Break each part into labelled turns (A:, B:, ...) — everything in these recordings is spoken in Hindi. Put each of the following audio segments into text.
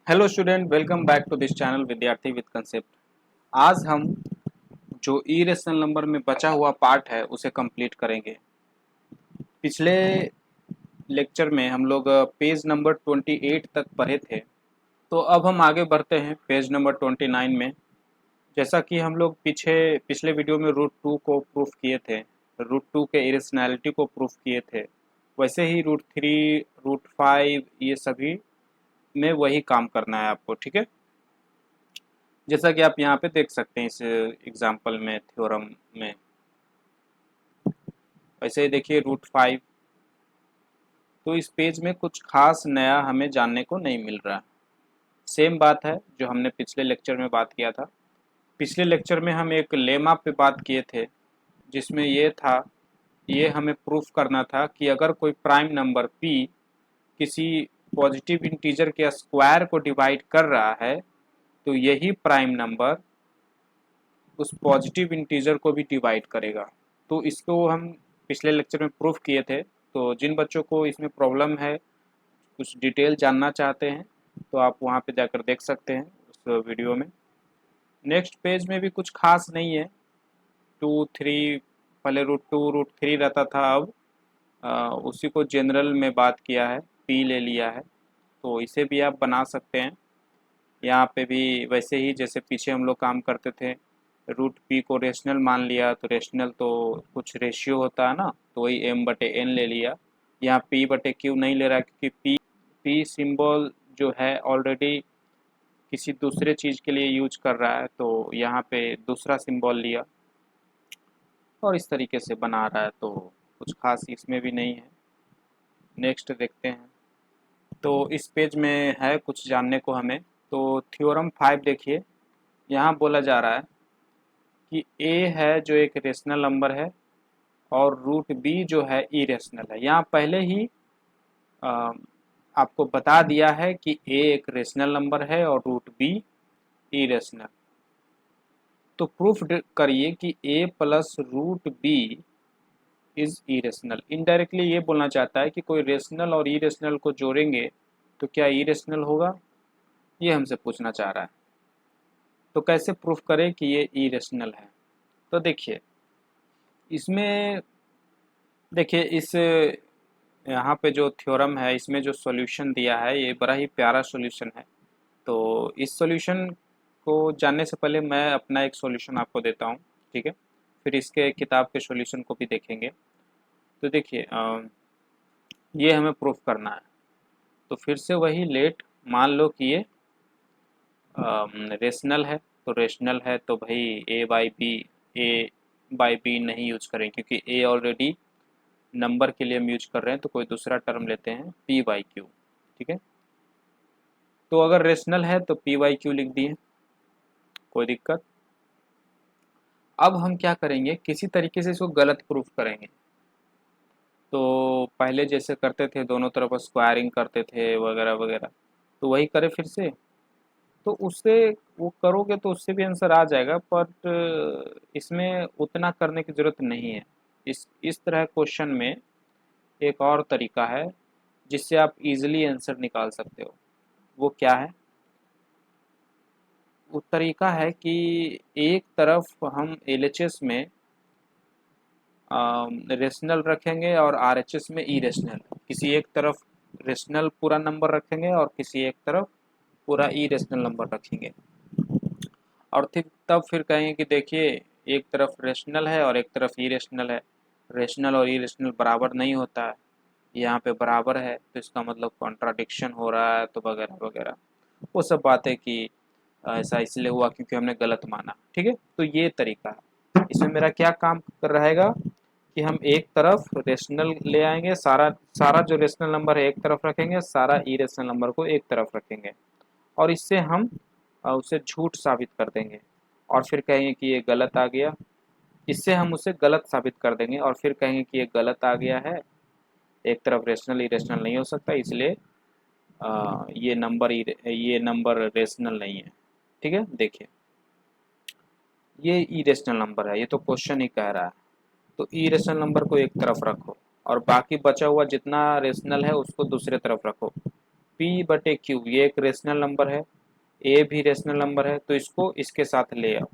A: Hello student, welcome back to this channel विद्यार्थी विद कंसेप्ट। आज हम जो इरेशनल नंबर में बचा हुआ पार्ट है उसे कंप्लीट करेंगे। पिछले लेक्चर में हम लोग पेज नंबर 28 तक पढ़े थे, तो अब हम आगे बढ़ते हैं पेज नंबर 29 में। जैसा कि हम लोग पिछले वीडियो में रूट टू को प्रूफ किए थे, रूट टू के इरेशनैलिटी को प्रूफ किए थे, वैसे ही रूट थ्री, रूट फाइव, ये सभी में वही काम करना है आपको। ठीक है, जैसा कि आप यहाँ पे देख सकते हैं इस एग्जाम्पल में, थ्योरम में। वैसे ही देखिए रूट फाइव। तो इस पेज में कुछ खास नया हमें जानने को नहीं मिल रहा। सेम बात है जो हमने पिछले लेक्चर में बात किया था। पिछले लेक्चर में हम एक लेमा पे बात किए थे, जिसमें ये हमें प्रूफ करना था कि अगर कोई प्राइम नंबर p किसी पॉजिटिव इंटीजर के स्क्वायर को डिवाइड कर रहा है, तो यही प्राइम नंबर उस पॉजिटिव इंटीजर को भी डिवाइड करेगा। तो इसको हम पिछले लेक्चर में प्रूफ किए थे। तो जिन बच्चों को इसमें प्रॉब्लम है, कुछ डिटेल जानना चाहते हैं, तो आप वहाँ पे जाकर देख सकते हैं उस वीडियो में। नेक्स्ट पेज में भी कुछ खास नहीं है। टू थ्री, पहले रूट टू रूट थ्री रहता था, अब उसी को जनरल में बात किया है, पी ले लिया है। तो इसे भी आप बना सकते हैं। यहाँ पे भी वैसे ही जैसे पीछे हम लोग काम करते थे, रूट पी को रेशनल मान लिया, तो रेशनल तो कुछ रेशियो होता है ना, तो वही एम बटे एन ले लिया। यहाँ पी बटे क्यू नहीं ले रहा, क्योंकि पी सिंबल जो है ऑलरेडी किसी दूसरे चीज़ के लिए यूज कर रहा है, तो यहाँ पे दूसरा सिंबल लिया और इस तरीके से बना रहा है। तो कुछ खास इसमें भी नहीं है। नेक्स्ट देखते हैं। तो इस पेज में है कुछ जानने को हमें। तो थ्योरम 5 देखिए, यहाँ बोला जा रहा है कि a है जो एक रेशनल नंबर है और रूट b जो है इरेशनल है। यहाँ पहले ही अ, आपको बता दिया है कि a एक रेशनल नंबर है और रूट b इरेशनल। तो प्रूफ करिए कि a plus root b is irrational. Indirectly ये बोलना चाहता है कि कोई रेशनल और इरेशनल को जोड़ेंगे तो क्या इरेशनल होगा, ये हमसे पूछना चाह रहा है। तो कैसे प्रूफ करें कि ये इरेशनल है। तो देखिए इसमें, देखिए इस यहाँ पे जो थ्योरम है, इसमें जो सॉल्यूशन दिया है ये बड़ा ही प्यारा सॉल्यूशन है। तो इस सॉल्यूशन को जानने से पहले मैं अपना एक सॉल्यूशन आपको देता हूँ, ठीक है। फिर इसके किताब के सॉल्यूशन को भी देखेंगे। तो देखिए ये हमें प्रूफ करना है। तो फिर से वही लेट, मान लो कि ये रेशनल है। तो रेशनल है तो भाई ए बाई बी नहीं यूज करें, क्योंकि ए ऑलरेडी नंबर के लिए हम यूज कर रहे हैं। तो कोई दूसरा टर्म लेते हैं पी बाई क्यू, ठीक है। तो अगर रेशनल है तो पी बाई क्यू लिख दिए, कोई दिक्कत। अब हम क्या करेंगे, किसी तरीके से इसको गलत प्रूफ करेंगे। तो पहले जैसे करते थे, दोनों तरफ स्क्वायरिंग करते थे वगैरह वगैरह, तो वही करें फिर से। तो उससे वो करोगे तो उससे भी आंसर आ जाएगा, बट इसमें उतना करने की ज़रूरत नहीं है। इस तरह क्वेश्चन में एक और तरीका है जिससे आप इजीली आंसर निकाल सकते हो। वो क्या है? वो तरीका है कि एक तरफ हम एलएचएस में रेशनल रखेंगे और आरएचएस में इरेशनल। किसी एक तरफ रेशनल पूरा नंबर रखेंगे और किसी एक तरफ पूरा इरेशनल नंबर रखेंगे। और तब फिर कहेंगे कि देखिए एक तरफ रेशनल है और एक तरफ इरेशनल है। रेशनल और इरेशनल बराबर नहीं होता है, यहाँ पे बराबर है, तो इसका मतलब कॉन्ट्राडिक्शन हो रहा है, तो वगैरह वगैरह वो सब बातें कि ऐसा इसलिए हुआ क्योंकि हमने गलत माना, ठीक है। तो ये तरीका है। इसमें मेरा क्या काम कर रहेगा कि हम एक तरफ रेशनल ले आएंगे, सारा सारा जो रेशनल नंबर है एक तरफ रखेंगे, सारा इरेशनल नंबर को एक तरफ रखेंगे, और इससे हम उसे झूठ साबित कर देंगे और फिर कहेंगे कि ये गलत आ गया। इससे हम उसे गलत साबित कर देंगे और फिर कहेंगे कि ये गलत आ गया है, एक तरफ रेशनल इरेशनल नहीं हो सकता, इसलिए ये नंबर रेशनल नहीं है, ठीक है। देखिए ये इरेशनल नंबर है, ये तो क्वेश्चन ही कह रहा है। तो इरेशनल नंबर को एक तरफ रखो और बाकी बचा हुआ जितना रेशनल है उसको दूसरे तरफ रखो। पी बटे क्यू ये एक रेशनल नंबर है, ए भी रेशनल नंबर है, तो इसको इसके साथ ले आओ,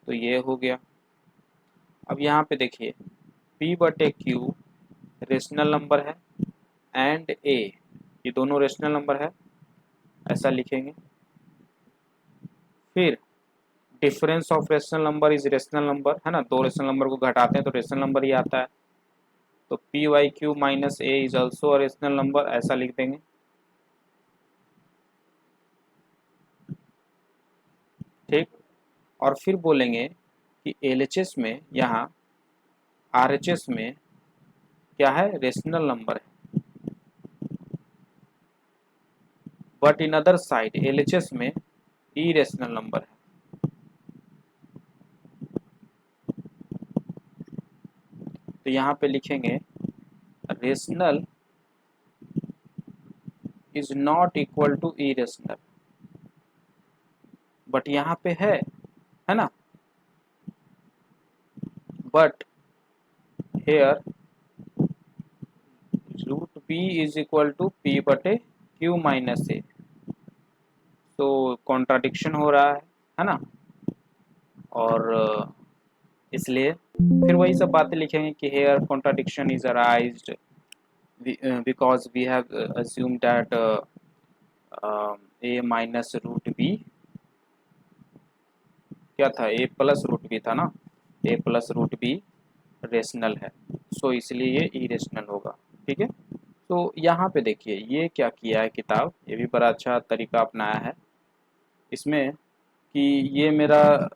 A: तो ये हो गया। अब यहाँ पे देखिए पी बटे क्यू रेशनल नंबर है एंड ए, ये दोनों रेशनल नंबर है, ऐसा लिखेंगे। फिर difference of rational number is rational number, है ना, दो रेशनल नंबर को घटाते हैं तो रेशनल नंबर ही आता है, तो p by q minus a is also a rational number, ऐसा लिख देंगे। ठीक, और फिर बोलेंगे कि एलएचएस में यहाँ आरएचएस में क्या है, रेशनल नंबर है, but in other side LHS में इरेशनल नंबर है। तो यहाँ पे लिखेंगे rational is not equal to irrational, but यहाँ पे है ना, but here root p is equal to p बटे क्यू माइनस ए, तो कॉन्ट्राडिक्शन हो रहा है ना, और इसलिए फिर वही सब बातें लिखेंगे कि here contradiction is arised because we have assumed that a minus root b क्या था, a प्लस रूट बी था ना, a plus root b rational है, सो इसलिए ये इरेशनल होगा। ठीक है, तो यहाँ पे देखिए ये क्या किया है किताब, ये भी बड़ा अच्छा तरीका अपनाया है इसमें कि ये मेरा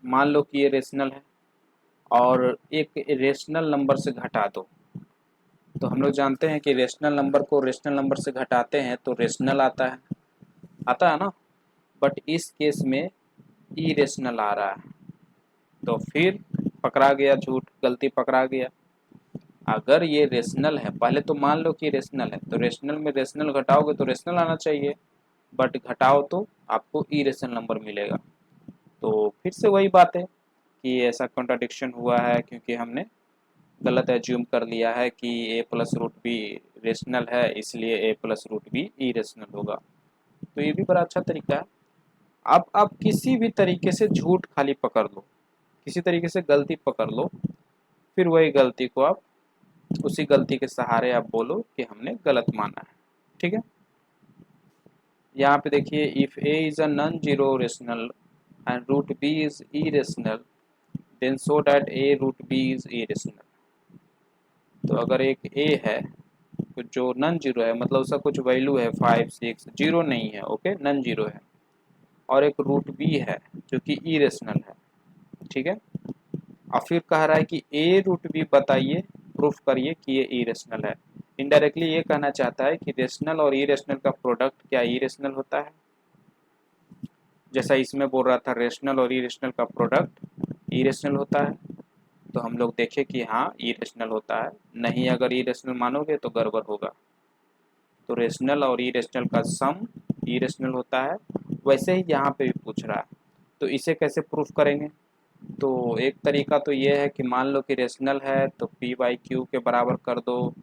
A: मान लो कि ये रेशनल है और एक रेशनल नंबर से घटा दो, तो हम लोग जानते हैं कि रेशनल नंबर को रेशनल नंबर से घटाते हैं तो रेशनल आता है ना, बट इस केस में इरेशनल आ रहा है, तो फिर पकड़ा गया झूठ, गलती पकड़ा गया। अगर ये रेशनल है, पहले तो मान लो कि रेशनल है, तो रेशनल में रेशनल घटाओगे तो रेशनल आना चाहिए, बट घटाओ तो आपको इरेशनल नंबर मिलेगा। तो फिर से वही बात है कि ऐसा कॉन्ट्राडिक्शन हुआ है क्योंकि हमने गलत एज्यूम कर लिया है कि ए प्लस रूट बी रेशनल है, इसलिए ए प्लस रूट बी इरेशनल होगा। तो ये भी बड़ा अच्छा तरीका है। अब आप किसी भी तरीके से झूठ खाली पकड़ लो, किसी तरीके से गलती पकड़ लो, फिर वही गलती को आप उसी गलती के सहारे आप बोलो कि हमने गलत माना है। ठीक है, यहाँ पे देखिए if a is a non zero rational and root B is irrational then so that a root B is irrational. तो अगर एक ए है कुछ जो नॉन जीरो है, मतलब उसका कुछ वैल्यू है 5 6, जीरो नहीं है, ओके, नॉन जीरो है, और एक रूट बी है जो कि इरेशनल है। ठीक है, और फिर कह रहा है कि ए रूट बी बताइए, प्रूफ करिए कि ये इरेशनल है। इनडायरेक्टली ये कहना चाहता है कि रेशनल और इरेशनल का प्रोडक्ट क्या इरेशनल होता है, जैसा इसमें बोल रहा था रेशनल और इरेशनल का प्रोडक्ट इरेशनल होता है। तो हम लोग देखें कि हाँ इरेशनल होता है, नहीं अगर इरेशनल मानोगे तो गड़बड़ होगा। तो रेशनल और इरेशनल का सम इरेशनल होता है, वैसे ही यहाँ पे भी पूछ रहा है, तो इसे कैसे प्रूफ करेंगे। तो एक तरीका तो ये है कि मान लो कि रेशनल है तो पी बाई क्यू के बराबर कर दो,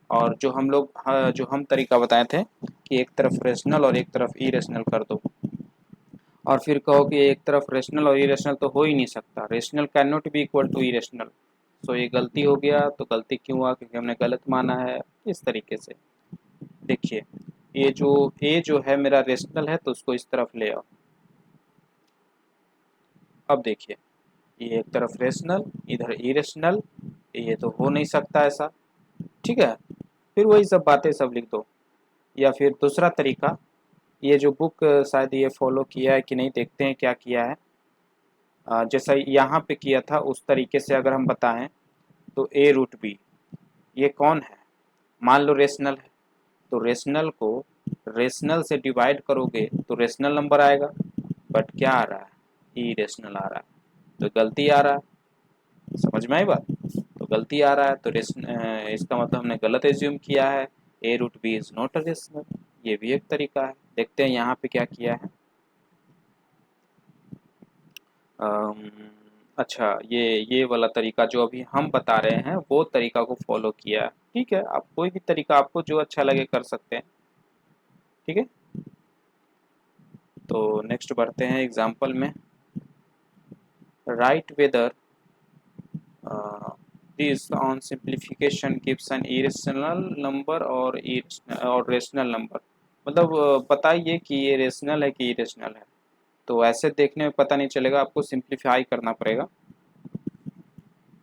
A: और जो हम लोग जो हम तरीका बताए थे कि एक तरफ रेशनल और एक तरफ इरेशनल कर दो, और फिर कहो कि एक तरफ रेशनल और इरेशनल तो हो ही नहीं सकता, rational can not be equal to irrational, so ये गलती हो गया। तो गलती क्यों हुआ, क्योंकि हमने गलत माना है। इस तरीके से देखिए ये जो ए जो है मेरा रेशनल है तो उसको इस तरफ ले आओ। अब देखिए ये एक तरफ रेशनल इधर इरेशनल, ये तो हो नहीं सकता ऐसा। ठीक है, फिर वही सब बातें सब लिख दो। या फिर दूसरा तरीका, ये जो बुक शायद ये फॉलो किया है कि नहीं, देखते हैं क्या किया है। जैसा यहाँ पे किया था उस तरीके से अगर हम बताएं तो ए रूट बी ये कौन है, मान लो रेशनल है, तो रेशनल को रेशनल से डिवाइड करोगे तो रेशनल नंबर आएगा, बट क्या आ रहा है, ई रेशनल आ रहा है, तो गलती आ रहा है। समझ में आई बात, तो गलती आ रहा है तो इसका मतलब हमने गलत एज्यूम किया है, A root B is not a rational. ये भी एक तरीका है। देखते हैं यहाँ पे क्या किया है। अच्छा, ये वाला तरीका जो अभी हम बता रहे हैं वो तरीका को फॉलो किया। ठीक है, आप कोई भी तरीका आपको जो अच्छा लगे कर सकते हैं। ठीक है, तो नेक्स्ट बढ़ते हैं एग्जाम्पल में। Right whether this on simplification gives an irrational number और रेशनल नंबर। मतलब बताइए कि ये रेशनल है कि इरेशनल है। तो ऐसे देखने में पता नहीं चलेगा, आपको सिंप्लीफाई करना पड़ेगा।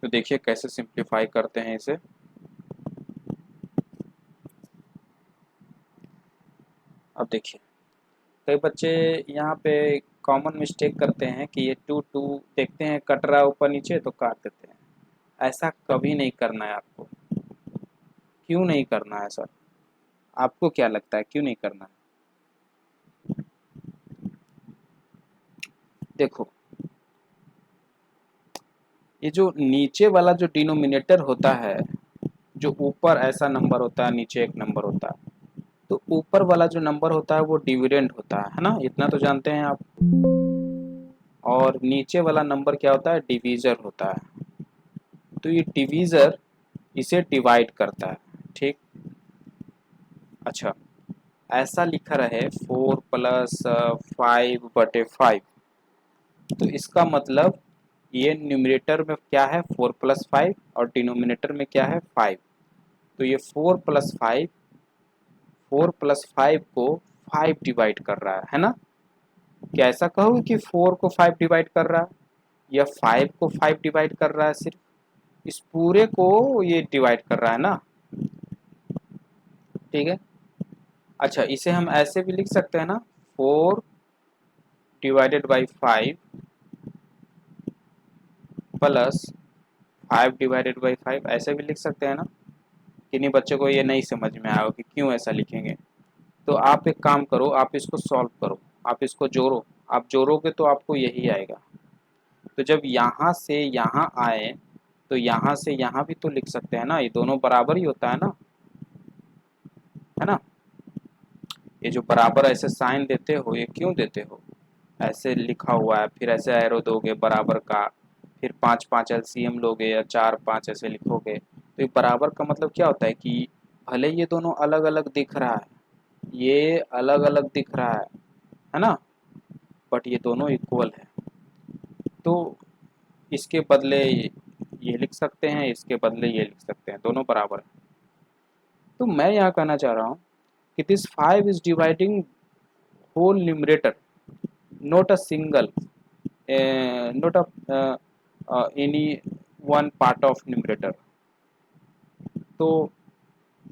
A: तो देखिए कैसे सिंप्लीफाई करते हैं इसे। अब देखिए, कई बच्चे यहाँ पे कॉमन मिस्टेक करते हैं कि ये टू टू देखते हैं कट रहा है ऊपर नीचे तो काट देते हैं। ऐसा कभी नहीं करना है आपको। क्यों नहीं करना है सर? आपको क्या लगता है क्यों नहीं करना है? देखो, ये जो नीचे वाला जो डिनोमिनेटर होता है, जो ऊपर ऐसा नंबर होता है नीचे एक नंबर होता है, तो ऊपर वाला जो नंबर होता है वो डिविडेंड होता है ना, इतना तो जानते हैं आप। और नीचे वाला नंबर क्या होता है? डिवीजर होता है। तो ये डिवीजर इसे डिवाइड करता है। ठीक। अच्छा, ऐसा लिखा रहे 4+5/5, तो इसका मतलब ये न्यूमरेटर में क्या है 4+5 और डिनोमिनेटर में क्या है 5। तो ये 4+5 को 5 डिवाइड कर रहा है ना? क्या ऐसा कहोगे कि 4 को 5 डिवाइड कर रहा है या 5 को 5 डिवाइड कर रहा है? सिर्फ इस पूरे को ये डिवाइड कर रहा है ना। ठीक है। अच्छा, इसे हम ऐसे भी लिख सकते हैं ना, 4/5 प्लस 5/5, ऐसे भी लिख सकते हैं ना। किन्हीं बच्चों को ये नहीं समझ में आया कि क्यों ऐसा लिखेंगे। तो आप एक काम करो, आप इसको सॉल्व करो, आप इसको जोड़ो। आप जोड़ोगे तो आपको यही आएगा। तो जब यहाँ से यहाँ आए तो यहाँ से यहाँ भी तो लिख सकते हैं ना, ये दोनों बराबर ही होता है ना, है ना। ये जो बराबर ऐसे साइन देते हो ये क्यों देते हो? ऐसे लिखा हुआ है, फिर ऐसे एरो दोगे बराबर का, फिर 5 5 एलसीएम लोगे या 4 5 ऐसे लिखोगे। तो ये बराबर का मतलब क्या होता है कि भले ये दोनों अलग अलग दिख रहा है, ये अलग अलग दिख रहा है ना, बट ये दोनों इक्वल है। तो इसके बदले ये लिख सकते हैं, इसके बदले ये लिख सकते हैं, दोनों बराबर है। तो मैं यहाँ कहना चाह रहा हूँ कि this 5 is dividing whole numerator, not a single, not any one part of numerator. तो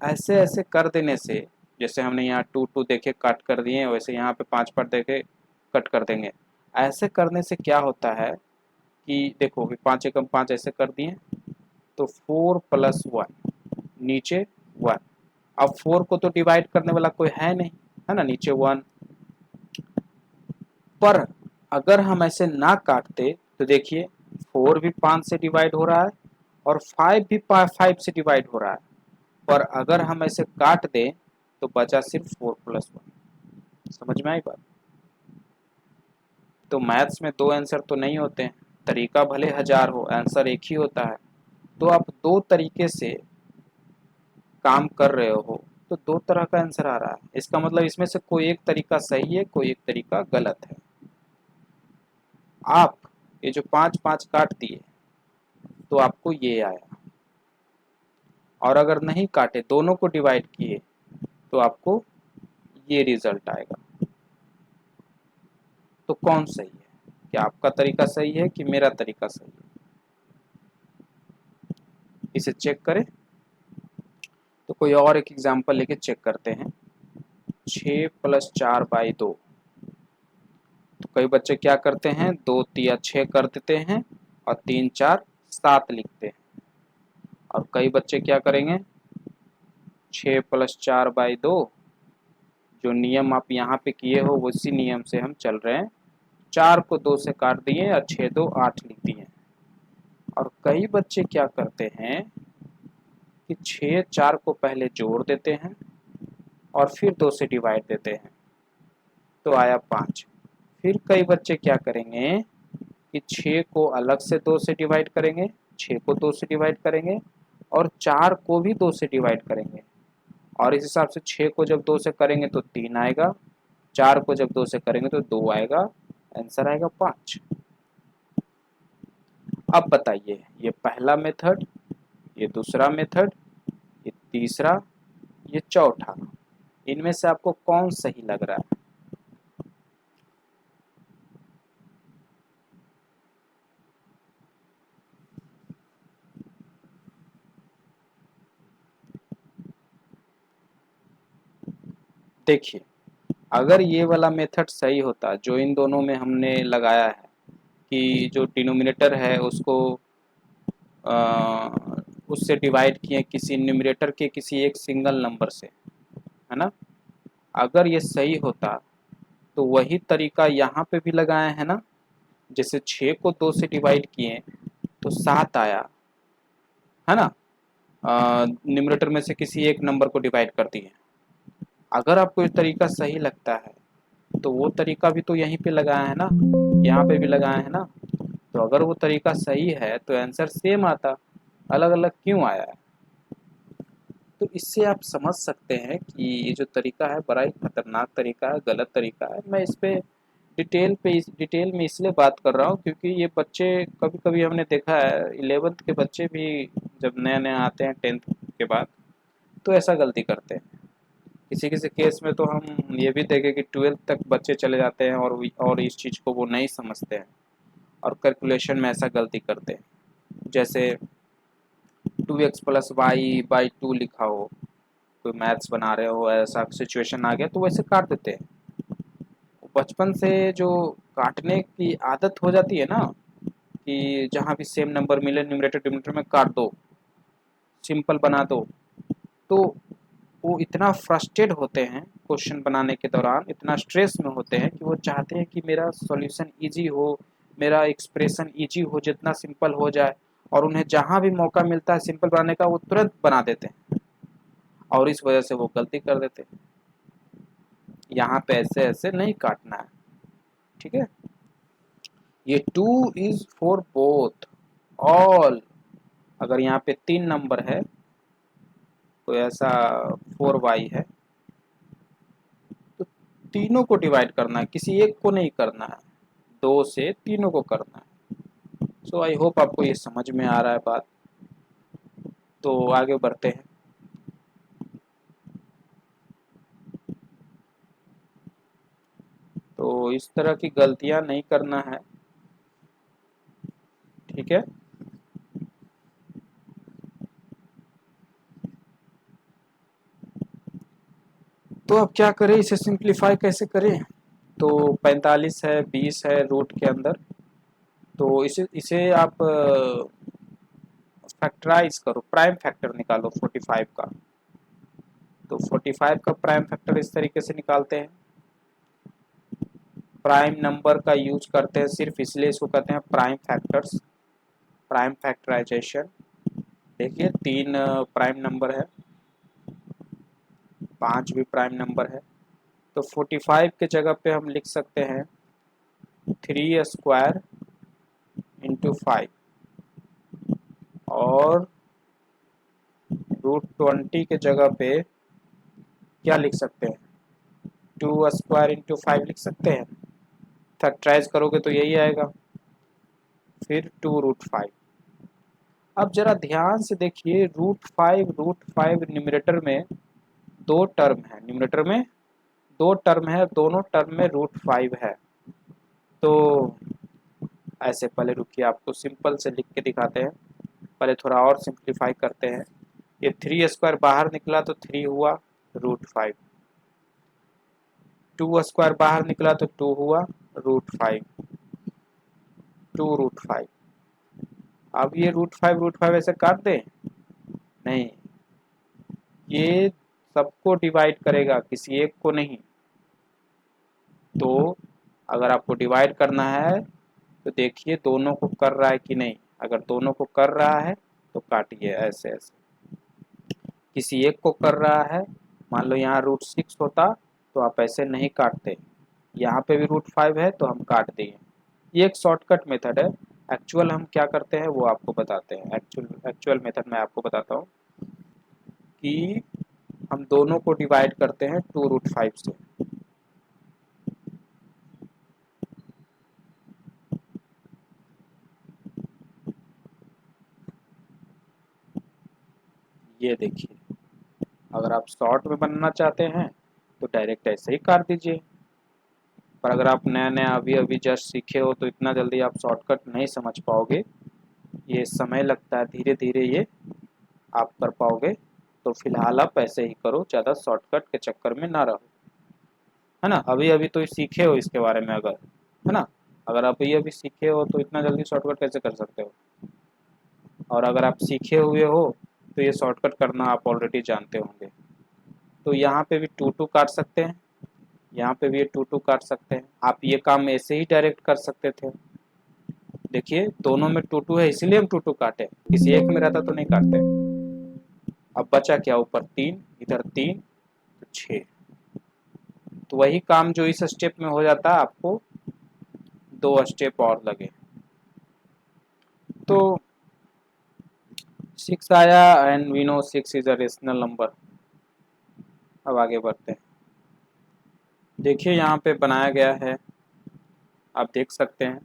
A: ऐसे ऐसे कर देने से, जैसे हमने यहाँ 2 2 देखे कट कर दिए, वैसे यहाँ पे 5 पार्ट देखे कट कर देंगे। ऐसे करने से क्या होता है कि देखो अभी 5 एकम 5 ऐसे कर दिए, तो 4+1 नीचे 1। अब 4 को तो डिवाइड करने वाला कोई है नहीं, है ना, नीचे 1। पर अगर हम ऐसे ना काटते तो देखिए 4 भी 5 से डिवाइड हो रहा है और 5 भी 5 से डिवाइड हो रहा है। पर अगर हम ऐसे काट दें तो बचा सिर्फ 4+1। समझ में आई बात? तो मैथ्स में दो आंसर तो नहीं होते हैं, तरीका भले हजार हो आंसर एक ही होता है। तो आप दो तरीके से काम कर रहे हो तो दो तरह का आंसर आ रहा है, इसका मतलब इसमें से कोई एक तरीका सही है कोई एक तरीका गलत है। आप ये जो 5 5 काट दिए तो आपको ये आया, और अगर नहीं काटे दोनों को डिवाइड किए तो आपको ये रिजल्ट आएगा। तो कौन सही है? क्या आपका तरीका सही है कि मेरा तरीका सही है? इसे चेक करें। तो कोई और एक एग्जांपल लेके चेक करते हैं। 6+4/2। तो कई बच्चे क्या करते हैं, 2 तिया 6 कर देते हैं और 3 4 7 लिखते हैं। और कई बच्चे क्या करेंगे, 6+4/2, जो नियम आप यहाँ पे किए हो उसी नियम से हम चल रहे हैं। 4 को 2 से काट दिए और 6 2 8 लिख दिए। और कई बच्चे क्या करते हैं कि 6 4 को पहले जोड़ देते हैं और फिर 2 से डिवाइड देते हैं, तो आया 5। फिर कई बच्चे क्या करेंगे कि 6 को अलग से 2 से डिवाइड करेंगे, 6 को 2 से डिवाइड करेंगे और 4 को भी 2 से डिवाइड करेंगे। और इस हिसाब से 6 को जब 2 से करेंगे तो 3 आएगा, 4 को जब 2 से करेंगे तो 2 आएगा, आंसर आएगा 5। अब बताइए, ये पहला मेथड, ये दूसरा मेथड, ये तीसरा, ये चौथा, इनमें से आपको कौन सही लग रहा है? देखिए, अगर ये वाला मेथड सही होता जो इन दोनों में हमने लगाया है कि जो डिनोमिनेटर है उसको उससे डिवाइड किए किसी न्यूमरेटर के किसी एक सिंगल नंबर से, है ना, अगर ये सही होता तो वही तरीका यहाँ पे भी लगाए हैं ना। जैसे 6 को 2 से डिवाइड किए तो 7 आया, है ना, न्यूमरेटर में से किसी एक नंबर को डिवाइड कर दिए। अगर आपको ये तरीका सही लगता है तो वो तरीका भी तो यहीं पे लगाया है ना, यहाँ पे भी लगाया है ना। तो अगर वो तरीका सही है तो आंसर सेम आता, अलग अलग क्यों आया है? तो इससे आप समझ सकते हैं कि ये जो तरीका है बड़ा ही खतरनाक तरीका है, गलत तरीका है। मैं इस पे डिटेल में इसलिए बात कर रहा हूँ क्योंकि ये बच्चे कभी कभी हमने देखा है 11th के बच्चे भी जब नए नए आते हैं 10th के बाद तो ऐसा गलती करते हैं। किसी किसी केस में तो हम ये भी देखें कि 12th तक बच्चे चले जाते हैं और इस चीज़ को वो नहीं समझते हैं और कैलकुलेशन में ऐसा गलती करते हैं। जैसे 2x प्लस वाई बाई 2 लिखा हो, कोई मैथ्स बना रहे हो, ऐसा सिचुएशन आ गया तो वैसे काट देते हैं। बचपन से जो काटने की आदत हो जाती है ना कि जहाँ भी सेम नंबर मिले न्यूमरेटर डिनोमिनेटर में काट दो, सिंपल बना दो, तो वो इतना फ्रस्ट्रेट होते हैं क्वेश्चन बनाने के दौरान, इतना स्ट्रेस में होते हैं कि वो चाहते हैं कि मेरा सॉल्यूशन इजी हो, मेरा एक्सप्रेशन इजी हो, जितना सिंपल हो जाए। और उन्हें जहाँ भी मौका मिलता है सिंपल बनाने का वो तुरंत बना देते हैं और इस वजह से वो गलती कर देते हैं। यहाँ पे ऐसे ऐसे नहीं काटना है, ठीक है। ये 2 इज फॉर बोथ ऑल। अगर यहाँ पे 3 नंबर है तो ऐसा 4y है तो तीनों को डिवाइड करना है, किसी एक को नहीं करना है, 2 से तीनों को करना है। सो आई होप आपको ये समझ में आ रहा है बात। तो आगे बढ़ते हैं। तो इस तरह की गलतियां नहीं करना है, ठीक है। तो अब क्या करें, इसे सिंप्लीफाई कैसे करें? तो 45 है, 20 है रूट के अंदर, तो इसे इसे आप फैक्टराइज करो, प्राइम फैक्टर निकालो 45 का। तो 45 का प्राइम फैक्टर इस तरीके से निकालते हैं। प्राइम नंबर का यूज करते हैं सिर्फ इसलिए इसको कहते हैं प्राइम फैक्टर्स, प्राइम फैक्टराइजेशन। देखिए 3 प्राइम नंबर है, 5 भी प्राइम नंबर है। तो 45 के जगह पे हम लिख सकते हैं 3 स्क्वायर इंटू 5 और √20 के जगह पे क्या लिख सकते हैं, 2 स्क्वायर इंटू 5 लिख सकते हैं। फैक्टराइज करोगे तो यही आएगा, फिर 2√5। अब जरा ध्यान से देखिए, √5 न्यूमरेटर में 2 टर्म है, न्यूमरेटर में 2 टर्म है, दोनों टर्म में √5 है। तो ऐसे पहले रुकिए, आपको सिंपल से लिख के दिखाते हैं। पहले थोड़ा और सिंप्लीफाई करते हैं। ये 3 स्क्वायर बाहर निकला तो 3 हुआ √5, 2 स्क्वायर बाहर निकला तो 2 हुआ √5, 2√5। अब ये √5 ऐसे काट दे? नहीं, ये सबको डिवाइड करेगा, किसी एक को नहीं। तो अगर आपको डिवाइड करना है तो देखिए दोनों को कर रहा है कि नहीं। अगर दोनों को कर रहा है तो काटिए ऐसे ऐसे। किसी एक को कर रहा है, मान लो यहाँ √6 होता तो आप ऐसे नहीं काटते, यहाँ पे भी √5 है तो हम काट दिए। ये एक शॉर्टकट मेथड है। एक्चुअल हम क्या करते हैं वो आपको बताते हैं। एक्चुअल मेथड मैं आपको बताता हूँ कि हम दोनों को डिवाइड करते हैं 2√5 से। ये देखिए, अगर आप शॉर्ट में बनना चाहते हैं तो डायरेक्ट ऐसे ही काट दीजिए, पर अगर आप नया नया अभी अभी जस्ट सीखे हो तो इतना जल्दी आप शॉर्टकट नहीं समझ पाओगे, ये समय लगता है, धीरे धीरे ये आप कर पाओगे। तो फिलहाल आप ऐसे ही करो, ज़्यादा शॉर्टकट के चक्कर में ना रहो, है ना। अभी अभी तो सीखे हो इसके बारे में, अगर, है ना, अगर अभी अभी सीखे हो तो इतना जल्दी शॉर्टकट कैसे कर सकते हो। और अगर आप सीखे हुए हो तो ये शॉर्टकट करना आप ऑलरेडी जानते होंगे। तो यहाँ पे भी टू टू काट सकते हैं, यहाँ पे भी ये टू टू काट सकते हैं। आप ये काम ऐसे ही डायरेक्ट कर सकते थे। देखिए दोनों में टू टू है इसलिए हम टू टू काटे, किसी एक में रहता तो नहीं काटते। अब बचा क्या, ऊपर 3, इधर 3, तो 6। तो वही काम जो इस स्टेप में हो जाता है, आपको 2 स्टेप और लगे। तो 6 आया, and we know 6 is a rational number. अब आगे बढ़ते हैं। देखिए यहाँ पे बनाया गया है, आप देख सकते हैं।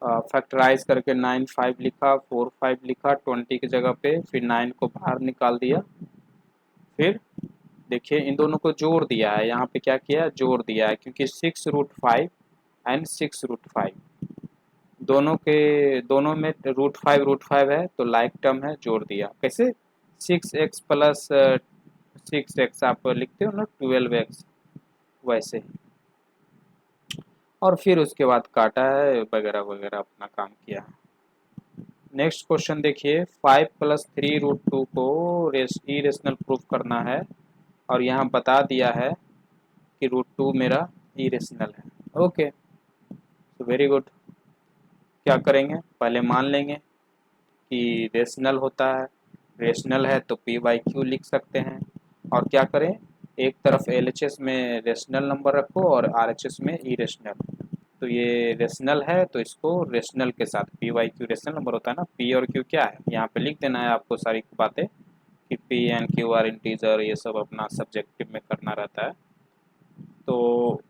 A: फैक्टराइज करके 9 5 लिखा, 4 5 लिखा 20 की जगह पे, फिर 9 को बाहर निकाल दिया। फिर देखिए इन दोनों को जोड़ दिया है, यहाँ पे क्या किया है, जोड़ दिया है, क्योंकि 6√5 एंड 6√5 दोनों में √5 है, तो लाइक टर्म है, जोड़ दिया। कैसे, 6x प्लस 6x आप लिखते हो ना 12x, वैसे ही। और फिर उसके बाद काटा है वगैरह वगैरह, अपना काम किया है। नेक्स्ट क्वेश्चन देखिए, 5 प्लस 3√2 को इरेशनल प्रूफ करना है, और यहाँ बता दिया है कि √2 मेरा इरेशनल है। ओके, तो वेरी गुड। क्या करेंगे, पहले मान लेंगे कि रेशनल होता है, रेशनल है तो पी बाई क्यू लिख सकते हैं। और क्या करें, एक तरफ एल एच एस में रेशनल नंबर रखो और आर एच एस में इरेशनल। तो ये रेशनल है तो इसको रेशनल के साथ, p by q rational number होता है ना, पी और क्यू क्या है यहाँ पे लिख देना है आपको सारी बातें, कि P and Q R integer, ये सब अपना सब्जेक्टिव में करना रहता है। तो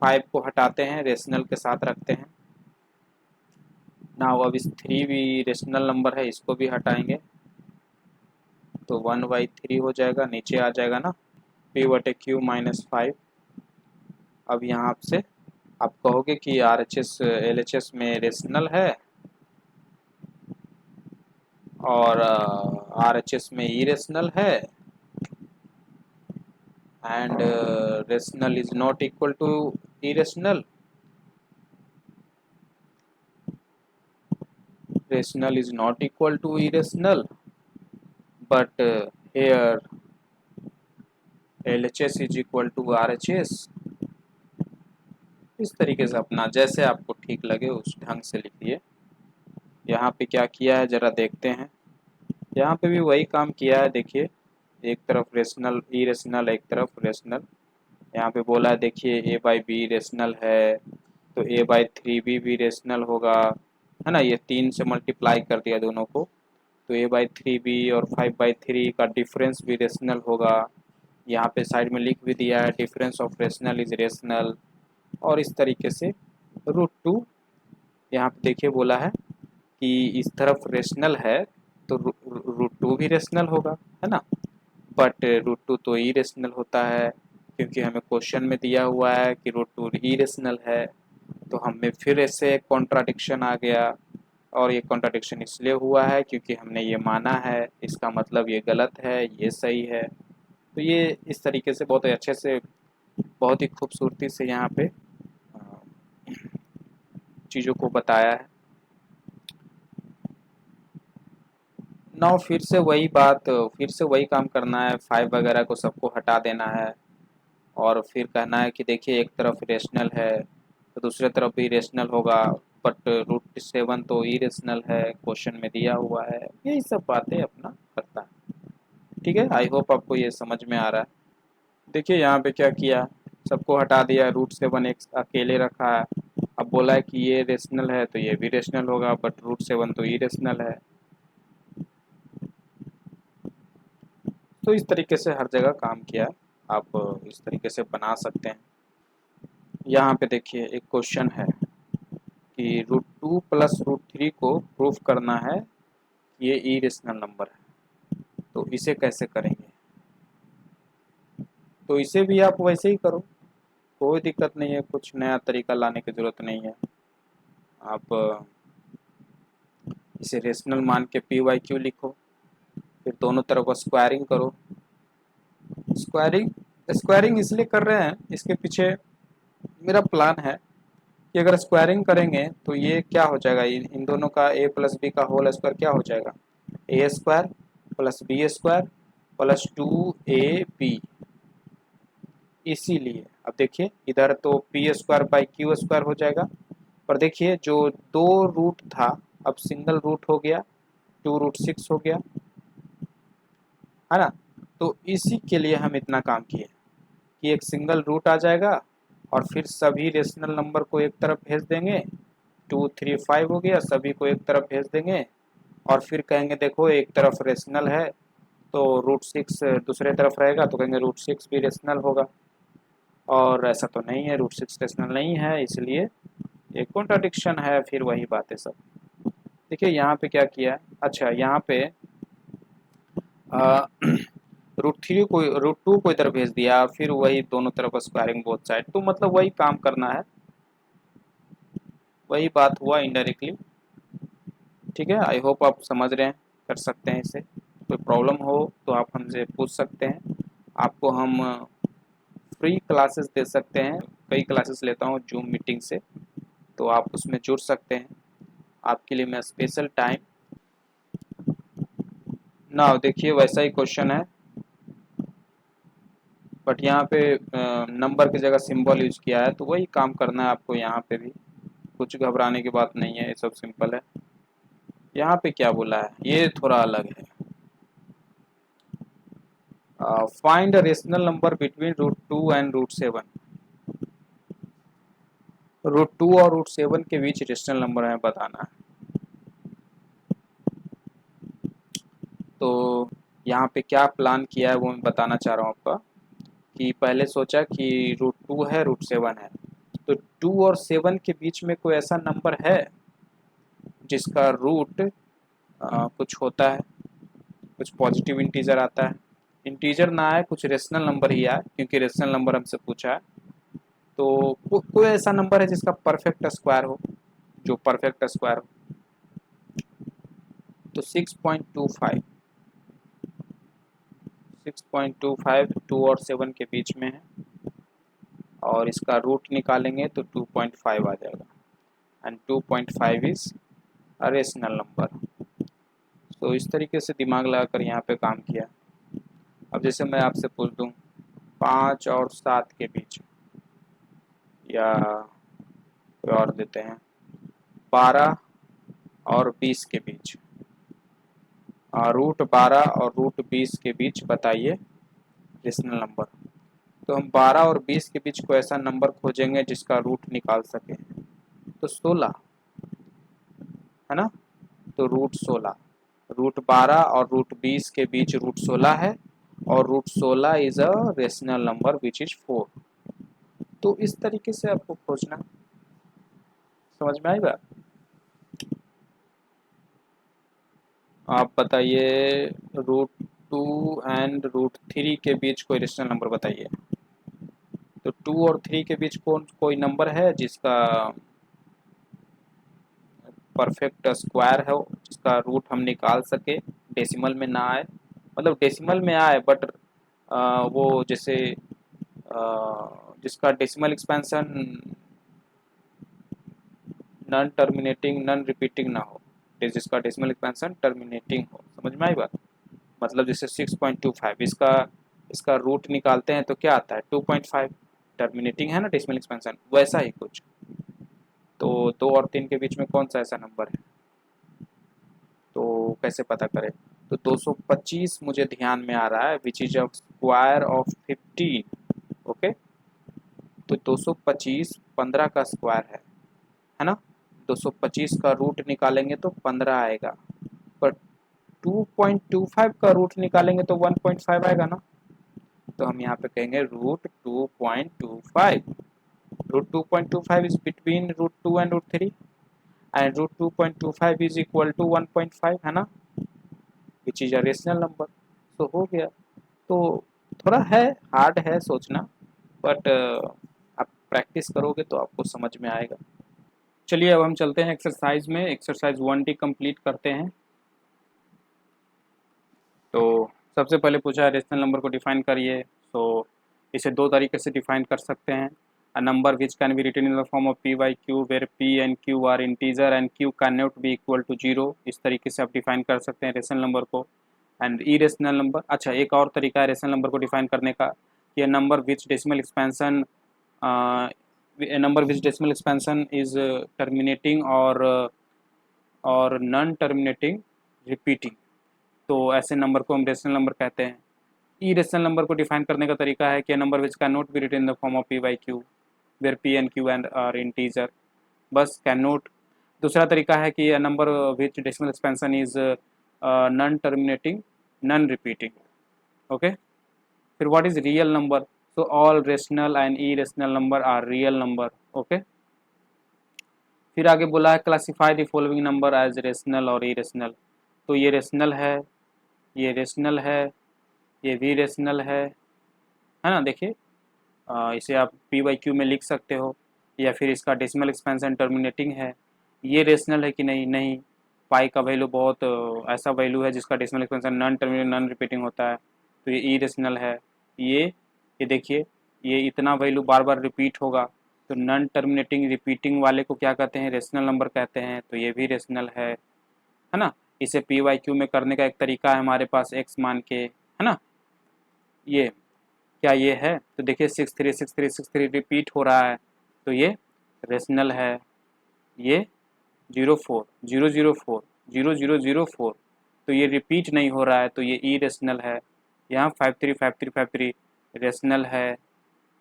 A: 5 को हटाते हैं, रेशनल के साथ रखते हैं ना। अब इस 3 भी रेशनल नंबर है, इसको भी हटाएंगे, तो 1/3 हो जाएगा, नीचे आ जाएगा ना, p/q-5। अब यहाँ से आप कहोगे कि R H S L H S में रेशनल है और आर एच एस में इरेशनल है, and rational is not equal to irrational, rational is not equal to irrational, but here LHS is equal to RHS। इस तरीके से अपना जैसे आपको ठीक लगे उस ढंग से लिखिए। यहाँ पे क्या किया है जरा देखते हैं, यहाँ पे भी वही काम किया है। देखिए एक तरफ रेशनल इरेशनल, एक तरफ रेशनल। यहाँ पे बोला है देखिए a/b रेशनल है, तो a/3 भी रेशनल होगा, है ना। ये 3 से मल्टीप्लाई कर दिया दोनों को, तो a/3b और 5/3 का डिफरेंस भी रेशनल होगा। यहाँ पे साइड में लिख भी दिया है difference of rational is rational. और इस तरीके से √2, यहाँ पे देखिए बोला है कि इस तरफ रेशनल है तो √2 भी रेशनल होगा, है ना। बट √2 तो इरेशनल होता है, क्योंकि हमें क्वेश्चन में दिया हुआ है कि √2 इरेशनल है। तो हमें फिर ऐसे कॉन्ट्राडिक्शन आ गया, और ये कॉन्ट्राडिक्शन इसलिए हुआ है क्योंकि हमने ये माना है, इसका मतलब ये गलत है, ये सही है। तो ये इस तरीके से बहुत अच्छे से, बहुत ही खूबसूरती से यहाँ पे चीज़ों को बताया है। नाउ फिर से वही बात, फिर से वही काम करना है, 5 वगैरह को सबको हटा देना है, और फिर कहना है कि देखिए एक तरफ रेशनल है तो दूसरे तरफ भी रेशनल होगा, बट √7 तो इरेशनल है, क्वेश्चन में दिया हुआ है। यही सब बातें अपना करता है। ठीक है, आई होप आपको ये समझ में आ रहा है। देखिए यहाँ पे क्या किया, सबको हटा दिया, √7 एक अकेले रखा है, अब बोला है कि ये रेशनल है तो ये भी रेशनल होगा, बट √7 तो इरेशनल है। तो इस तरीके से हर जगह काम किया है, आप इस तरीके से बना सकते हैं। यहाँ पे देखिए एक क्वेश्चन है कि √2 प्लस √3 को प्रूफ करना है कि ये इरेशनल नंबर है, तो इसे कैसे करेंगे? तो इसे भी आप वैसे ही करो, कोई दिक्कत नहीं है, कुछ नया तरीका लाने की ज़रूरत नहीं है। आप इसे रेशनल मान के p/q लिखो, फिर दोनों तरफ स्क्वायरिंग करो। स्क्वायरिंग स्क्वायरिंग इसलिए कर रहे हैं, इसके पीछे मेरा प्लान है कि अगर स्क्वायरिंग करेंगे तो ये क्या हो जाएगा, इन दोनों का a प्लस बी का होल स्क्वायर क्या हो जाएगा, a square plus b square plus 2ab। इसीलिए अब देखिए इधर तो p² / q² हो जाएगा, पर देखिए जो दो रूट था अब सिंगल रूट हो गया, 2√6 हो गया, है ना। तो इसी के लिए हम इतना काम किए कि एक सिंगल रूट आ जाएगा और फिर सभी रेशनल नंबर को एक तरफ भेज देंगे, 2 3 5 हो गया, सभी को एक तरफ भेज देंगे और फिर कहेंगे देखो एक तरफ रेशनल है तो √6 दूसरे तरफ रहेगा तो कहेंगे √6 भी रेशनल होगा, और ऐसा तो नहीं है, √6 रेशनल नहीं है, इसलिए एक कॉन्ट्राडिक्शन है। फिर वही बातें सब देखिए यहाँ पे क्या किया है। अच्छा यहाँ पे √3 को √2 को इधर भेज दिया, फिर वही दोनों तरफ स्क्वायरिंग बोथ साइड, तो मतलब वही काम करना है, वही बात हुआ इनडायरेक्टली। ठीक है, आई होप आप समझ रहे हैं, कर सकते हैं इसे। कोई प्रॉब्लम हो तो आप हमसे पूछ सकते हैं, आपको हम फ्री क्लासेस दे सकते हैं, कई क्लासेस लेता हूँ जूम मीटिंग से, तो आप उसमें जुड़ सकते हैं। आपके लिए मैं स्पेशल टाइम ना, देखिए वैसा ही क्वेश्चन है, बट यहाँ पे नंबर की जगह सिंबल यूज किया है, तो वही काम करना है आपको यहाँ पे भी, कुछ घबराने की बात नहीं है, ये सब सिंपल है। यहाँ पे क्या बोला है, ये थोड़ा अलग है। Find rational number between √2 and √7। √2 और √7 के बीच रेशनल नंबर हमें बताना है। तो यहाँ पे क्या प्लान किया है वो मैं बताना चाह रहा हूँ आपका, कि पहले सोचा कि √2 है √7 है, तो 2 और 7 के बीच में कोई ऐसा नंबर है जिसका रूट कुछ होता है, कुछ पॉजिटिव इंटीजर आता है, इंटीजर ना आए, कुछ रेशनल नंबर ही आए, क्योंकि रेशनल नंबर हमसे पूछा है। तो कोई ऐसा नंबर है जिसका परफेक्ट स्क्वायर हो, जो परफेक्ट स्क्वायर हो, तो 6.25 2 और 7 के बीच में है, और इसका रूट निकालेंगे तो 2.5 आ जाएगा, and 2.5 is a rational number. तो इस तरीके से दिमाग लगाकर यहाँ पे काम किया। अब जैसे मैं आपसे पूछ दूँ 5 और 7 के बीच, या कोई और देते हैं 12 और 20 के बीच, √12 और √20 के बीच बताइए रेशनल नंबर। तो हम 12 और 20 के बीच कोई ऐसा नंबर खोजेंगे जिसका रूट निकाल सके, तो 16 है ना, तो √16, √12 और √20 के बीच √16 है, और √16 is a rational number which is 4। तो इस तरीके से आपको खोजना, समझ में आई बात? आप बताइए √2 एंड √3 के बीच कोई रेशनल नंबर बताइए। तो 2 और 3 के बीच कोई नंबर है जिसका परफेक्ट स्क्वायर है, जिसका रूट हम निकाल सके, डेसिमल में ना आए, मतलब डेसिमल में आए बट वो जैसे जिसका decimal expansion non terminating non repeating ना हो, जिसका डेसिमल एक्सपेंशन टर्मिनेटिंग हो, समझ में आई बात? मतलब जैसे 6.25, इसका इसका रूट निकालते हैं तो क्या आता है 2.5, टर्मिनेटिंग है ना डेसिमल एक्सपेंशन, वैसा ही कुछ। तो 2 और 3 के बीच में कौन सा ऐसा नंबर है, तो कैसे पता करें? तो 225 मुझे ध्यान में आ रहा है, विच is a square of 15। Okay, तो 225 15 का स्क्वायर है, है ना। 225 का रूट निकालेंगे तो 15 आएगा, पर 2.25 का रूट निकालेंगे तो 1.5 आएगा ना। तो हम यहाँ पे कहेंगे root 2.25। Root 2.25 is between root 2 and root 3 and root 2.25 is equal to 1.5, है ना, which is a rational number. तो हो गया। तो थोड़ा है, हार्ड है सोचना, बट आप प्रैक्टिस करोगे तो आपको समझ में आएगा। चलिए अब हम चलते हैं एक्सरसाइज में। एक्सरसाइज 1D कंप्लीट करते हैं। तो सबसे पहले पूछा है रेशनल नंबर को डिफाइन करिए। तो इसे दो तरीके से डिफाइन कर सकते हैं। A number which can be written in the form of p by q where p and q are integer and q can not be equal to 0। इस तरीके से आप डिफाइन कर सकते हैं रेशनल नंबर को। एंड इरेशनल नंबर, अच्छा एक और तरीका है रेशनल नंबर को डिफाइन करने का कि number which decimal expansion number which decimal expansion is terminating और नॉन टर्मिनेटिंग रिपीटिंग। तो ऐसे नंबर को हम रेशनल नंबर कहते हैं। ई रेशनल नंबर को डिफाइन करने का तरीका है कि number which can not be written in the form of p by q where p and q and are integer, बस कैन नॉट। दूसरा तरीका है कि number which decimal expansion is non terminating non repeating. Okay, फिर what is real number? So all rational and irrational number are real number. Okay, फिर आगे बोला है classify the following number as rational और ई रेशनल। तो ये रेशनल है, ये रेशनल है, ये भी रेशनल है ना। देखिए इसे आप p बाई क्यू में लिख सकते हो, या फिर इसका डेसिमल एक्सपेंशन टर्मिनेटिंग है। ये रेशनल है कि नहीं? नहीं, पाई का वैल्यू बहुत ऐसा वैल्यू है जिसका decimal expansion non terminating non repeating होता है, तो ये ई रेशनल है। ये देखिए, ये इतना वैल्यू बार बार रिपीट होगा, तो नॉन टर्मिनेटिंग रिपीटिंग वाले को क्या कहते हैं? रेशनल नंबर कहते हैं, तो ये भी रेशनल है ना। इसे पी वाई क्यू में करने का एक तरीका है हमारे पास x मान के, है ना। ये क्या ये है? तो देखिए 636363 रिपीट हो रहा है, तो ये रेशनल है। ये 04 004 0004, तो ये रिपीट नहीं हो रहा है, तो ये ई रेशनल है। यहाँ 535353 रेशनल है।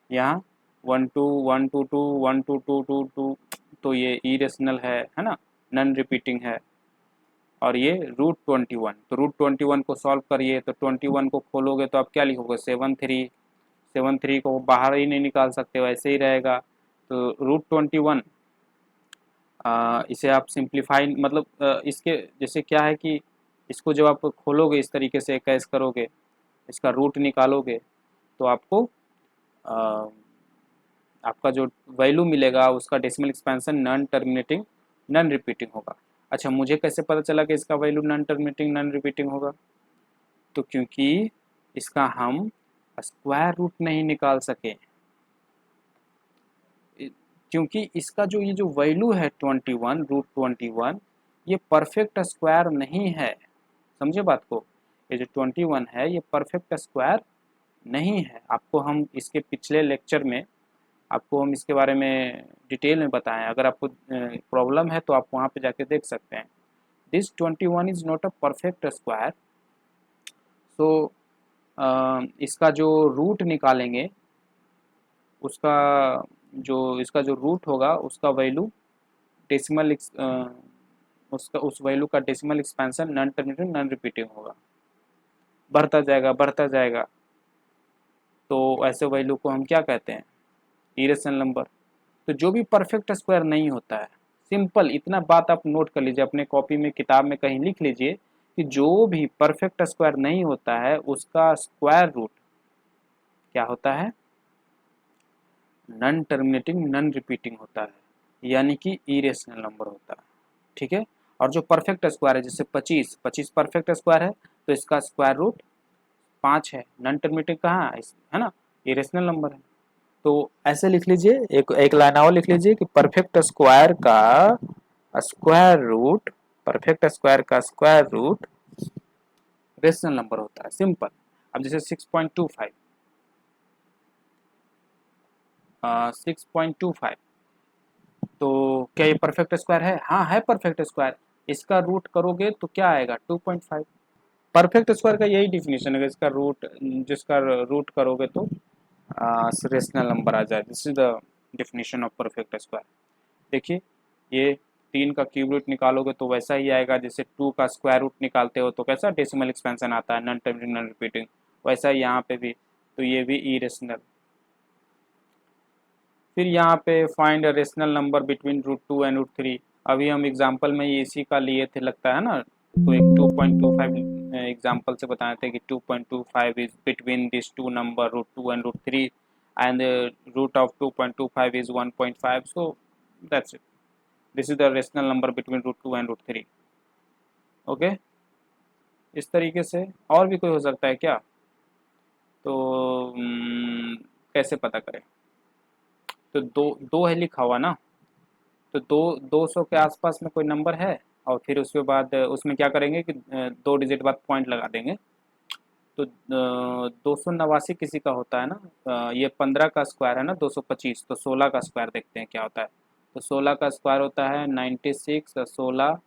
A: यहाँ 12122222, तो ये ई रेशनल है ना, नॉन रिपीटिंग है। और ये रूट 21, तो रूट 21 को सॉल्व करिए, तो 21 को खोलोगे तो आप क्या लिखोगे? 73 को बाहर ही नहीं निकाल सकते, वैसे ही रहेगा। तो रूट 21 इसे आप सिंप्लीफाई, मतलब इसके जैसे क्या है कि इसको जब आप खोलोगे इस तरीके से कैस करोगे, इसका रूट निकालोगे, तो आपको आपका जो वैल्यू मिलेगा उसका decimal expansion non terminating non repeating होगा। अच्छा, मुझे कैसे पता चला कि इसका value non terminating non repeating होगा? तो क्योंकि इसका हम स्क्वायर रूट नहीं निकाल सके, क्योंकि इसका जो ये जो वैल्यू है 21 रूट 21, ये परफेक्ट स्क्वायर नहीं है। समझे बात को? ये जो 21 है ये परफेक्ट स्क्वायर नहीं है। आपको हम इसके पिछले लेक्चर में आपको हम इसके बारे में डिटेल में बताएं। अगर आपको प्रॉब्लम है तो आप वहाँ पे जाके देख सकते हैं। This 21 is not a perfect square. So इसका जो रूट निकालेंगे, उसका जो इसका जो रूट होगा उसका वैल्यू डेसिमल उसका उस वैल्यू का decimal expansion non terminating non repeating होगा, बढ़ता जाएगा बढ़ता जाएगा। तो ऐसे वैल्यू को हम क्या कहते हैं? Irrational number. तो जो भी परफेक्ट स्क्वायर नहीं होता है, सिंपल इतना बात आप नोट कर लीजिए, अपने कॉपी में किताब में कहीं लिख लीजिए कि जो भी परफेक्ट स्क्वायर नहीं होता है उसका स्क्वायर रूट क्या होता है? नॉन टर्मिनेटिंग नॉन रिपीटिंग होता है, यानी कि इरेशनल नंबर होता है। ठीक है। और जो परफेक्ट स्क्वायर है, जैसे 25 परफेक्ट स्क्वायर है, तो इसका स्क्वायर रूट 5 है। नॉन टर्मिनेटिंग कहाँ है ना, इरेशनल नंबर है। तो ऐसे लिख लीजिए, एक लाइन और लिख लीजिए कि परफेक्ट स्क्वायर का स्क्वायर रूट, परफेक्ट स्क्वायर का स्क्वायर रूट रेशनल नंबर होता है। सिंपल। अब जैसे 6.25 6.25, तो क्या ये परफेक्ट स्क्वायर है? हाँ है परफेक्ट स्क्वायर। इसका रूट करोगे तो क्या आएगा? 2.5। परफेक्ट स्क्वायर का यही डिफिनेशन है, इसका रूट, जिसका रूट करोगे तो रेशनल नंबर आ जाए। This is the definition of perfect square. देखिए ये 3 का क्यूब रूट निकालोगे तो वैसा ही आएगा, जैसे 2 का स्क्वायर रूट निकालते हो तो कैसा डेसिमल एक्सपेंशन आता है, नॉन टर्मिनल नॉन रिपीटिंग, वैसा ही यहाँ पे भी, तो ये भी इरेशनल। फिर यहाँ पे find a rational number between √2 and √3। अभी हम एग्जांपल में ये इसी का लिए थे लगता है ना, तो एक 2.25 एग्जांपल से बताए थे कि 2.25 is between this two number √2 and √3 and root of 2.25 is 1.5, so that's it, this is the rational number between √2 and √3। Okay, इस तरीके से और भी कोई हो सकता है क्या, तो कैसे पता करें, तो दो दो है लिखा हुआ ना, तो 200 के आसपास में कोई नंबर है, और फिर उसके बाद उसमें क्या करेंगे कि 2 डिजिट बाद पॉइंट लगा देंगे, तो 289 किसी का होता है ना, ये 15 का स्क्वायर है ना 225, तो 16 का स्क्वायर देखते हैं क्या होता है, तो 16 का स्क्वायर होता है 96 और 16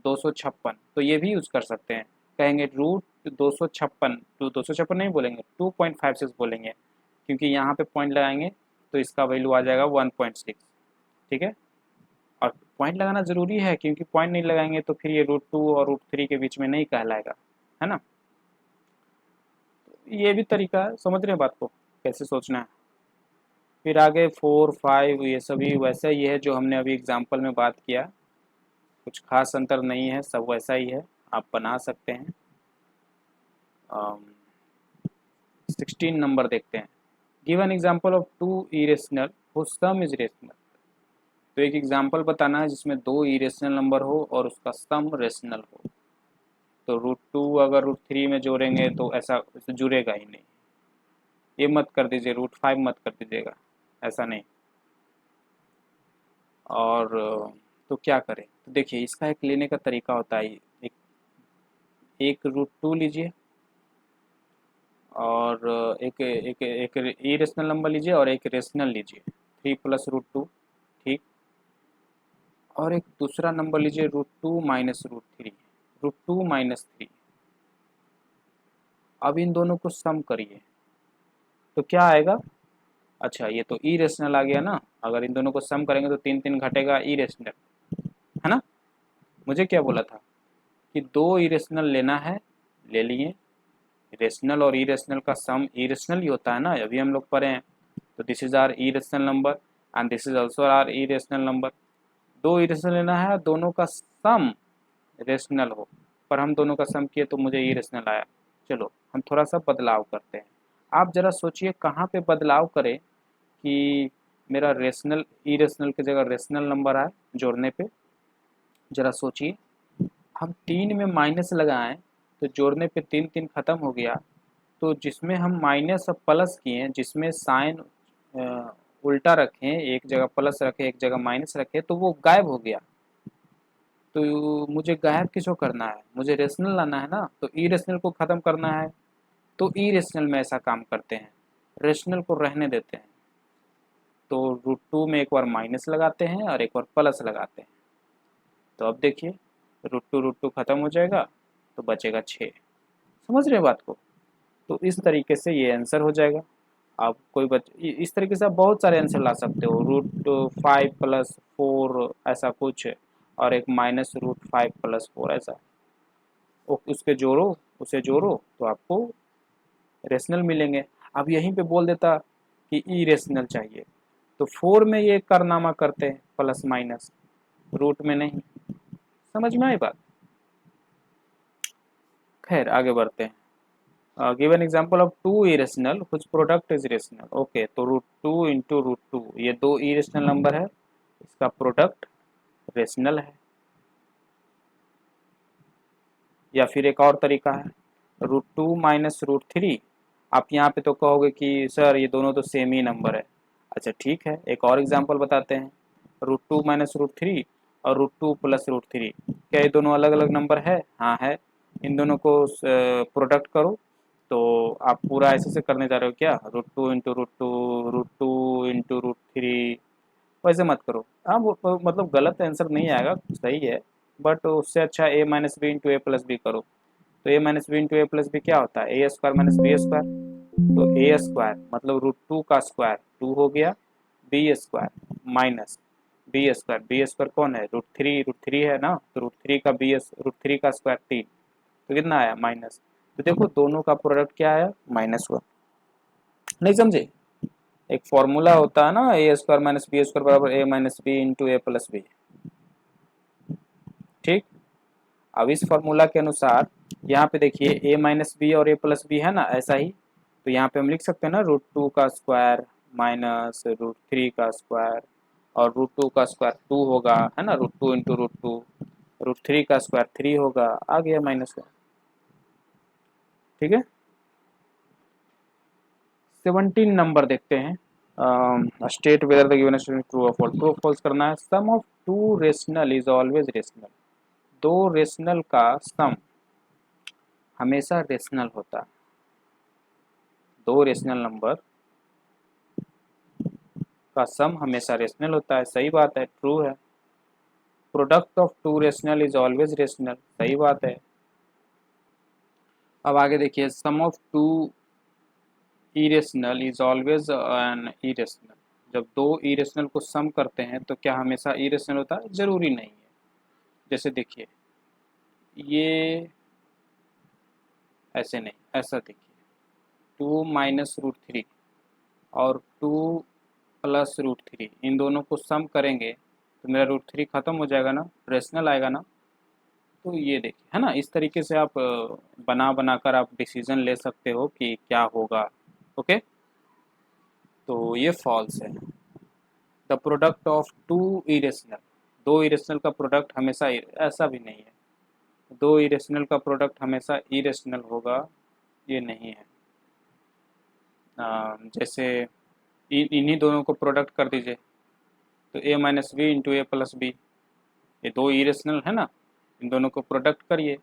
A: 256, तो ये भी यूज कर सकते हैं, कहेंगे √256, तो 256 नहीं बोलेंगे 2.56 बोलेंगे, क्योंकि यहाँ पे पॉइंट लगाएंगे तो इसका वैल्यू आ जाएगा 1.6, ठीक है। और पॉइंट लगाना ज़रूरी है, क्योंकि पॉइंट नहीं लगाएंगे तो फिर ये √2 और √3 के बीच में नहीं कहलाएगा, है ना। ये भी तरीका है, समझ रहे हैं बात को कैसे सोचना है। फिर आगे 4, 5 ये सभी वैसा ही है जो हमने अभी एग्जाम्पल में बात किया, कुछ खास अंतर नहीं है, सब वैसा ही है, आप बना सकते हैं। 16 नंबर देखते हैं। Give an example of 2 irrational whose sum is rational. तो एक एग्जाम्पल बताना है जिसमें 2 इरेशनल नंबर हो और उसका सम रेशनल हो, तो √2 अगर √3 में जोड़ेंगे तो ऐसा जुड़ेगा ही नहीं, ये मत कर दीजिए, √5 मत कर दीजिएगा, ऐसा नहीं। और तो क्या करें, तो देखिए इसका एक लेने का तरीका होता है, एक √2 लीजिए और एक एक एक इरेशनल नंबर लीजिए और एक रेशनल लीजिए, 3 + √2, ठीक, और एक दूसरा नंबर लीजिए √2 - √3, √2 - 3। अब इन दोनों को सम करिए तो क्या आएगा, अच्छा ये तो इरेशनल आ गया ना, अगर इन दोनों को सम करेंगे तो 3 3 घटेगा, इरेशनल है ना। मुझे क्या बोला था कि 2 इरेशनल लेना है, ले लिए, रेशनल और इरेशनल का सम इरेशनल ही होता है ना, अभी हम लोग पढ़े हैं, तो this is a irrational number and this is also a irrational number. 2 irrational लेना है, दोनों का सम रेशनल हो, पर हम दोनों का सम किए तो मुझे इरेशनल आया। चलो हम थोड़ा सा बदलाव करते हैं, आप ज़रा सोचिए कहाँ पे बदलाव करें कि मेरा रेशनल इरेशनल की जगह रेशनल नंबर आए जोड़ने पे, ज़रा सोचिए। हम 3 में माइनस लगाएं तो जोड़ने पे 3 3 खत्म हो गया, तो जिसमें हम माइनस और प्लस किए, जिसमें साइन उल्टा रखें, एक जगह प्लस रखें एक जगह माइनस रखें, तो वो गायब हो गया। तो मुझे गायब किसको करना है, मुझे रेशनल लाना है ना, तो इरेशनल को ख़त्म करना है, तो इरेशनल में ऐसा काम करते हैं, रेशनल को रहने देते हैं, तो √2 में एक बार माइनस लगाते हैं और एक बार प्लस लगाते हैं, तो अब देखिए √2 ख़त्म हो जाएगा तो बचेगा 6। समझ रहे हैं बात को, तो इस तरीके से ये आंसर हो जाएगा। आप कोई इस तरीके से आप बहुत सारे आंसर ला सकते हो, √5 + 4 ऐसा कुछ, और एक -√5 + 4 ऐसा, उसके जोड़ो, उसे जोड़ो तो आपको रेशनल मिलेंगे। अब यहीं पे बोल देता कि ई रेशनल चाहिए, तो 4 में ये कारनामा करते हैं प्लस माइनस, रूट में नहीं। समझ में आई बात, खैर आगे बढ़ते हैं। Give an example of 2 irrational कुछ प्रोडक्ट इज रेशनल। ओके, तो √2 × √2, ये 2 इरेशनल नंबर है, इसका प्रोडक्ट रेशनल है। या फिर एक और तरीका है √2 - √3, आप यहाँ पे तो कहोगे कि सर ये दोनों तो सेम ही नंबर है। अच्छा ठीक है, एक और एग्जांपल बताते हैं, √2 - √3 और √2 + √3, क्या ये दोनों अलग अलग नंबर है, हाँ है। इन दोनों को प्रोडक्ट करो, तो आप पूरा ऐसे से करने जा रहे हो क्या, √2 × √2, √2 × √3, वैसे मत करो। हाँ वो मतलब गलत आंसर नहीं आएगा, सही है, बट उससे अच्छा a - b × a + b करो, तो a - b × a + b क्या होता है, a² - b², तो a² मतलब √2 का स्क्वायर 2 हो गया, b² माइनस बी स्क्वायर कौन है, रूट थ्री है ना, तो रूट थ्री का स्क्वायर 3, तो कितना आया माइनस। तो देखो दोनों का प्रोडक्ट क्या आया -1। नहीं समझे, एक फॉर्मूला होता है ना, ए स्क्वायर माइनस बी स्क्वायर बराबर ए minus b into a plus B. ठीक, अब इस फॉर्मूला के अनुसार यहाँ पे देखिए ए माइनस बी और ए प्लस बी है ना, ऐसा ही, तो यहाँ पे हम लिख सकते हैं ना √2 का स्क्वायर माइनस √3 का स्क्वायर, और √2 का स्क्वायर 2 होगा, है ना, √2 इंटू √2, √3 का स्क्वायर 3 होगा, आ गया -1। ठीक है, 17 नंबर देखते हैं। State whether the given statement true और फॉल्स। ट्रू और फॉल्स करना है। Sum of two rational is always rational. दो रेशनल का सम हमेशा रेशनल होता है। दो रेशनल नंबर का सम हमेशा रेशनल होता है, सही बात है, ट्रू है। Product of two rational is always rational, सही बात है। अब आगे देखिए, sum of two irrational is always an irrational. जब दो इरेशनल को सम करते हैं तो क्या हमेशा इरेशनल होता है, जरूरी नहीं है। जैसे देखिए ये ऐसे नहीं, ऐसा देखिए 2 माइनस √3 और 2 प्लस √3, इन दोनों को सम करेंगे तो मेरा √3 खत्म हो जाएगा ना, रेशनल आएगा ना। तो ये देखिए, है ना, इस तरीके से आप बना कर आप डिसीजन ले सकते हो कि क्या होगा। ओके, तो ये फॉल्स है। The product of two irrational, दो इरेशनल का प्रोडक्ट हमेशा ऐसा भी नहीं है, दो इरेशनल का प्रोडक्ट हमेशा इरेशनल होगा, ये नहीं है। जैसे इन्हीं दोनों को प्रोडक्ट कर दीजिए, तो a minus b into a plus b, ये दो इरेशनल है ना, इन दोनों को प्रोडक्ट करिए,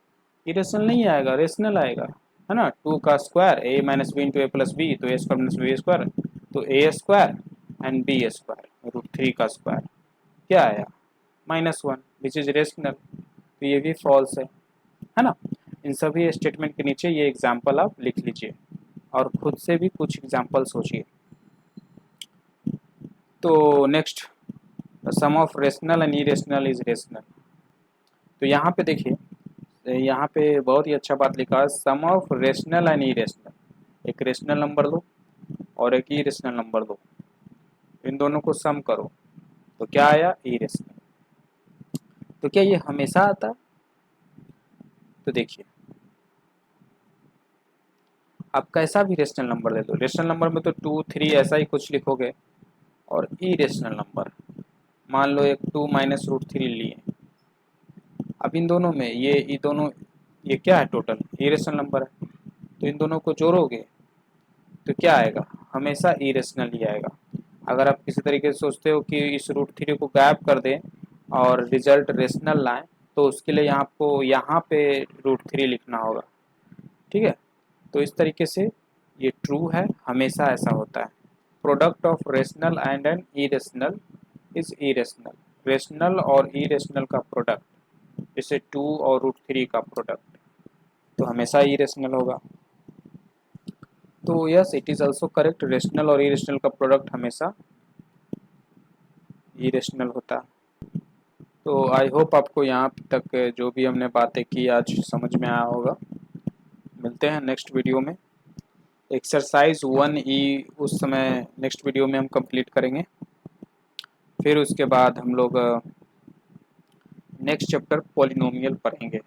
A: इरेशनल नहीं आएगा, रेशनल आएगा, है ना। 2 का square a minus b into a plus b, तो a square minus b square, तो a square and b square, √3 का स्क्वायर क्या आया -1, विच इज रेशनल। तो ये भी फॉल्स है ना। इन सभी स्टेटमेंट के नीचे ये एग्जाम्पल आप लिख लीजिए और खुद से भी कुछ एग्जाम्पल सोचिए। तो next, sum of rational and irrational is rational. तो यहाँ पे देखिए, यहाँ पे बहुत ही अच्छा बात लिखा है, sum of rational and irrational. एक रेशनल नंबर लो और एक इरेशनल नंबर लो, इन दोनों को सम करो तो क्या आया, इरेशनल। तो क्या ये हमेशा आता है? तो देखिए, आप कैसा भी रेशनल नंबर ले लो, रेशनल नंबर में तो 2 3 ऐसा ही कुछ लिखोगे, और इरेशनल नंबर मान लो एक 2 माइनस √3 लिए। अब इन दोनों में ये दोनों, ये क्या है, टोटल इरेशनल नंबर है, तो इन दोनों को जोड़ोगे तो क्या आएगा, हमेशा इरेशनल ही आएगा। अगर आप किसी तरीके से सोचते हो कि इस √3 को गायब कर दें और रिजल्ट रेशनल लाएं, तो उसके लिए आपको यहाँ पे √3 लिखना होगा। ठीक है, तो इस तरीके से ये ट्रू है, हमेशा ऐसा होता है। Product of rational and an irrational is irrational. Rational और इरेशनल का प्रोडक्ट, जैसे 2 और √3 का प्रोडक्ट, तो हमेशा इरेशनल होगा। तो yes, it is also correct, rational और इरेशनल का प्रोडक्ट हमेशा इरेशनल होता है। तो आई होप आपको यहाँ तक जो भी हमने बातें की आज समझ में आया होगा। मिलते हैं नेक्स्ट वीडियो में। एक्सरसाइज 1E उस समय नेक्स्ट वीडियो में हम कंप्लीट करेंगे। फिर उसके बाद हम लोग नेक्स्ट चैप्टर पॉलिनोमियल पढ़ेंगे।